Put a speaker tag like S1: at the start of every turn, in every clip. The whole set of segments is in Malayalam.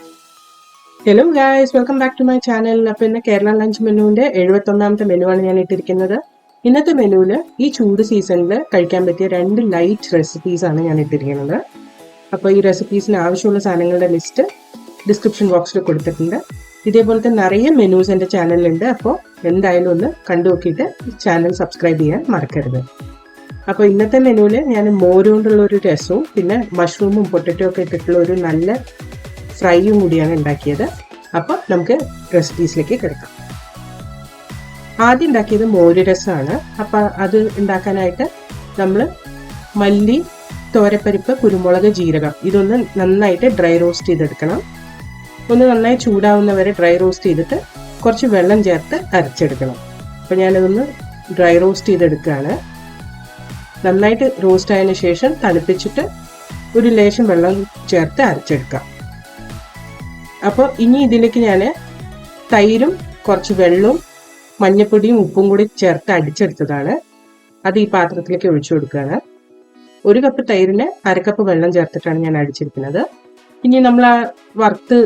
S1: Hello guys, welcome back to my channel. അപ്പോൾ ഇന്ന് കേരള ലഞ്ച് മെനുവിൻ്റെ 71ാമത്തെ മെനുവാണ് ഞാൻ ഇട്ടിരിക്കുന്നത്. ഇന്നത്തെ മെനുവിൽ ഈ ചൂട് സീസണിൽ കഴിക്കാൻ പറ്റിയ 2 ലൈറ്റ് റെസിപ്പീസാണ് ഞാൻ ഇട്ടിരിക്കുന്നത്. അപ്പോൾ ഈ റെസിപ്പീസിന് ആവശ്യമുള്ള സാധനങ്ങളുടെ ലിസ്റ്റ് ഡിസ്ക്രിപ്ഷൻ ബോക്സിൽ കൊടുത്തിട്ടുണ്ട്. ഇതേപോലത്തെ നിറയെ മെനൂസ് എൻ്റെ ചാനലിലുണ്ട്. അപ്പോൾ എന്തായാലും ഒന്ന് കണ്ടു നോക്കിയിട്ട് ചാനൽ സബ്സ്ക്രൈബ് ചെയ്യാൻ മറക്കരുത്. അപ്പോൾ ഇന്നത്തെ മെനുവിൽ ഞാൻ മോരുകൊണ്ടുള്ള ഒരു രസവും പിന്നെ മഷ്റൂമും പൊട്ടറ്റോ ഒക്കെ ഇട്ടിട്ടുള്ള ഒരു നല്ല ഫ്രൈയും കൂടിയാണ് ഉണ്ടാക്കിയത്. അപ്പോൾ നമുക്ക് റെസിപ്പീസിലേക്ക് കിടക്കാം. ആദ്യം ഉണ്ടാക്കിയത് മോര് രസമാണ്. അപ്പോൾ അത് ഉണ്ടാക്കാനായിട്ട് നമ്മൾ മല്ലി, തോരപ്പരിപ്പ്, കുരുമുളക്, ജീരകം ഇതൊന്ന് നന്നായിട്ട് ഡ്രൈ റോസ്റ്റ് ചെയ്തെടുക്കണം. ഒന്ന് നന്നായി ചൂടാവുന്നവരെ ഡ്രൈ റോസ്റ്റ് ചെയ്തിട്ട് കുറച്ച് വെള്ളം ചേർത്ത് അരച്ചെടുക്കണം. അപ്പോൾ ഞാനതൊന്ന് ഡ്രൈ റോസ്റ്റ് ചെയ്തെടുക്കുകയാണ്. നന്നായിട്ട് റോസ്റ്റ് ആയതിനു ശേഷം തണുപ്പിച്ചിട്ട് ഒരു ലേശം വെള്ളം ചേർത്ത് അരച്ചെടുക്കാം. അപ്പോൾ ഇനി ഇതിലേക്ക് ഞാൻ തൈരും കുറച്ച് വെള്ളവും മഞ്ഞൾപ്പൊടിയും ഉപ്പും കൂടി ചേർത്ത് അടിച്ചെടുത്തതാണ്. അത് ഈ പാത്രത്തിലേക്ക് ഒഴിച്ചു കൊടുക്കുകയാണ്. 1 കപ്പ് തൈരിന് 1/2 കപ്പ് വെള്ളം ചേർത്തിട്ടാണ് ഞാൻ അടിച്ചിരിക്കുന്നത്. ഇനി നമ്മൾ ആ വറുത്ത്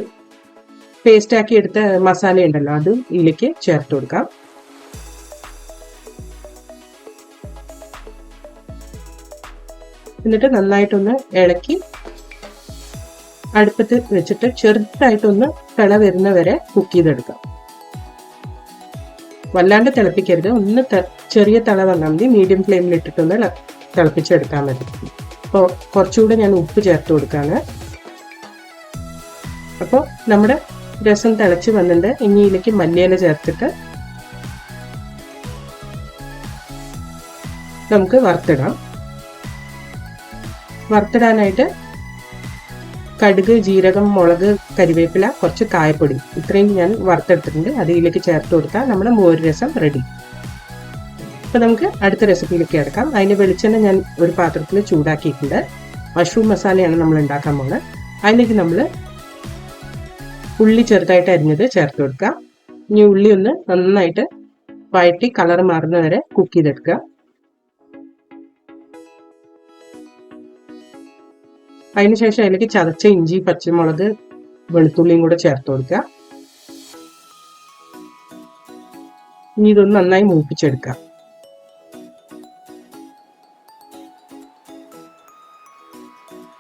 S1: പേസ്റ്റാക്കി എടുത്ത മസാല ഉണ്ടല്ലോ, അത് ഇതിലേക്ക് ചേർത്ത് കൊടുക്കാം. എന്നിട്ട് നന്നായിട്ടൊന്ന് ഇളക്കി അടുപ്പത്ത് വെച്ചിട്ട് ചെറുതായിട്ടൊന്ന് തിള വരുന്നവരെ കുക്ക് ചെയ്തെടുക്കാം. വല്ലാണ്ട് തിളപ്പിക്കരുത്, ഒന്ന് ചെറിയ തിള വന്നാൽ മതി. മീഡിയം ഫ്ലെയിമിൽ ഇട്ടിട്ടൊന്ന് തിളപ്പിച്ചെടുക്കാൻ മതി. അപ്പോൾ കുറച്ചുകൂടെ ഞാൻ ഉപ്പ് ചേർത്ത് കൊടുക്കുകയാണ്. അപ്പോൾ നമ്മുടെ രസം തിളച്ച് വന്നിട്ടുണ്ട്. ഇനി ഇതിലേക്ക് മല്ലിയില ചേർത്തിട്ട് നമുക്ക് വറുത്തിടാം. വറുത്തിടാനായിട്ട് കടുക്, ജീരകം, മുളക്, കരിവേപ്പില, കുറച്ച് കായപ്പൊടി ഇത്രയും ഞാൻ വറുത്തെടുത്തിട്ടുണ്ട്. അത് ഇതിലേക്ക് ചേർത്ത് കൊടുത്താൽ നമ്മുടെ മോര് രസം റെഡി. അപ്പോൾ നമുക്ക് അടുത്ത റെസിപ്പിയിലേക്ക് കിടക്കാം. അതിന് വെളിച്ചെണ്ണ ഞാൻ ഒരു പാത്രത്തിൽ ചൂടാക്കിയിട്ടുണ്ട്. മഷ്റൂം മസാലയാണ് നമ്മൾ ഉണ്ടാക്കാൻ പോകുന്നത്. അതിലേക്ക് നമ്മൾ ഉള്ളി ചെറുതായിട്ട് അരിഞ്ഞത് ചേർത്ത് കൊടുക്കാം. ഇനി ഉള്ളി ഒന്ന് നന്നായിട്ട് വഴറ്റി കളർ മാറുന്നവരെ കുക്ക് ചെയ്തെടുക്കുക. അതിനുശേഷം അതിലേക്ക് ചതച്ച ഇഞ്ചി, പച്ചമുളക്, വെളുത്തുള്ളിയും കൂടെ ചേർത്ത് കൊടുക്കുക. ഇനി ഇതൊന്ന് നന്നായി മൂപ്പിച്ചെടുക്കാം.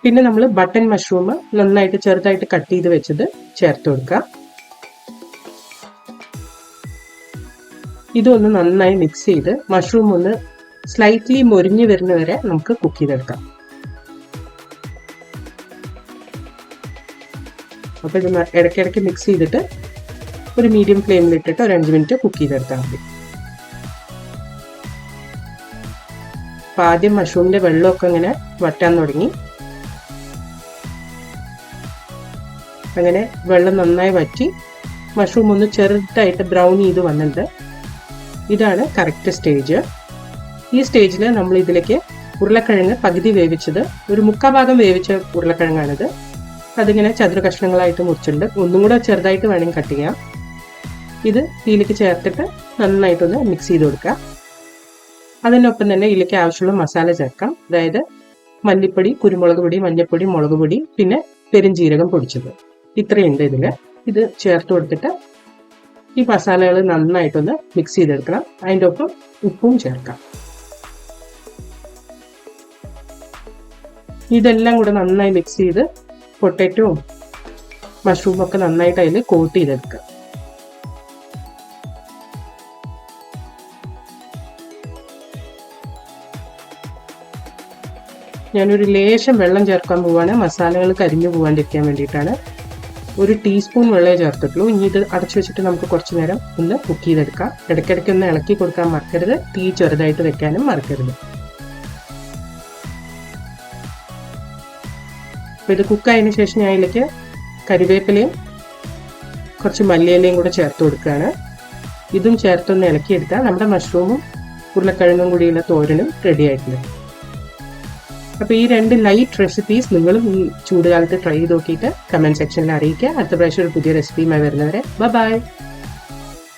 S1: പിന്നെ നമ്മൾ ബട്ടൺ മഷ്റൂം നന്നായിട്ട് ചെറുതായിട്ട് കട്ട് ചെയ്ത് വെച്ചത് ചേർത്ത് കൊടുക്കുക. ഇതൊന്ന് നന്നായി മിക്സ് ചെയ്ത് മഷ്റൂം ഒന്ന് സ്ലൈറ്റ്ലി മൊരിഞ്ഞു വരുന്നവരെ നമുക്ക് കുക്ക് ചെയ്തെടുക്കാം. അപ്പോൾ ഇത് ഇടയ്ക്കിടയ്ക്ക് മിക്സ് ചെയ്തിട്ട് ഒരു മീഡിയം ഫ്ലെയിമിൽ ഇട്ടിട്ട് ഒരു 5 മിനിറ്റ് കുക്ക് ചെയ്തെടുത്താൽ മതി. അപ്പോൾ ആദ്യം മഷ്റൂമിൻ്റെ വെള്ളമൊക്കെ ഇങ്ങനെ വറ്റാൻ തുടങ്ങി. അങ്ങനെ വെള്ളം നന്നായി വറ്റി മഷ്റൂം ഒന്ന് ചെറുതായിട്ട് ബ്രൗൺ ചെയ്ത് വന്നിട്ടുണ്ട്. ഇതാണ് കറക്റ്റ് സ്റ്റേജ്. ഈ സ്റ്റേജിൽ നമ്മൾ ഇതിലേക്ക് ഉരുളക്കിഴങ്ങ് പകുതി വേവിച്ചത്, ഒരു 3/4 ഭാഗം വേവിച്ച ഉരുളക്കിഴങ്ങാണിത്. അതിങ്ങനെ ചതുര കഷ്ണങ്ങളായിട്ട് മുറിച്ചിട്ടുണ്ട്. ഒന്നും കൂടെ ചെറുതായിട്ട് വേണമെങ്കിൽ കട്ട് ചെയ്യാം. ഇത് ഇതിലേക്ക് ചേർത്തിട്ട് നന്നായിട്ടൊന്ന് മിക്സ് ചെയ്ത് കൊടുക്കുക. അതിനൊപ്പം തന്നെ ഇതിലേക്ക് ആവശ്യമുള്ള മസാല ചേർക്കാം. അതായത് മല്ലിപ്പൊടി, കുരുമുളക് പൊടി, മഞ്ഞൾപ്പൊടി, മുളക് പൊടി, പിന്നെ പെരുംജീരകം പൊടിച്ചത്. ഇത്രയുണ്ട് ഇതിൽ. ഇത് ചേർത്ത് കൊടുത്തിട്ട് ഈ മസാലകൾ നന്നായിട്ടൊന്ന് മിക്സ് ചെയ്തെടുക്കണം. അതിൻ്റെ ഒപ്പം ഉപ്പും ചേർക്കാം. ഇതെല്ലാം കൂടെ നന്നായി മിക്സ് ചെയ്ത് പൊട്ടറ്റോയും മഷ്റൂമും ഒക്കെ നന്നായിട്ട് അതിൽ കോട്ട് ചെയ്തെടുക്കുക. ഞാനൊരു ലേശം വെള്ളം ചേർക്കാൻ പോവാണ്, മസാലകൾ കരിഞ്ഞു പോകാണ്ടിരിക്കാൻ വേണ്ടിയിട്ടാണ്. 1 ടീസ്പൂൺ വെള്ളമേ ചേർത്തിട്ടുള്ളൂ. ഇനി ഇത് അടച്ചു വെച്ചിട്ട് നമുക്ക് കുറച്ച് നേരം ഒന്ന് കുക്ക് ചെയ്തെടുക്കാം. ഇടയ്ക്കിടയ്ക്ക് ഒന്ന് ഇളക്കി കൊടുക്കാൻ മറക്കരുത്. തീ ചെറുതായിട്ട് വെക്കാനും മറക്കരുത്. അപ്പോൾ ഇത് കുക്കായതിനു ശേഷം ഞാൻ അതിലേക്ക് കരിവേപ്പിലയും കുറച്ച് മല്ലിയിലയും കൂടെ ചേർത്ത് കൊടുക്കുകയാണ്. ഇതും ചേർത്തൊന്ന് ഇളക്കിയെടുത്താൽ നമ്മുടെ മഷ്റൂമും ഉരുളക്കിഴങ്ങും കൂടിയുള്ള തോരനും റെഡി ആയിട്ടുണ്ട്. അപ്പോൾ ഈ 2 ലൈറ്റ് റെസിപ്പീസ് നിങ്ങളും ഈ ചൂടുകാലത്ത് ട്രൈ ചെയ്ത് നോക്കിയിട്ട് കമൻറ്റ് സെക്ഷനിൽ അറിയിക്കുക. അടുത്ത പ്രാവശ്യം ഒരു പുതിയ റെസിപ്പിയുമായി വരുന്നവരെ ബൈ.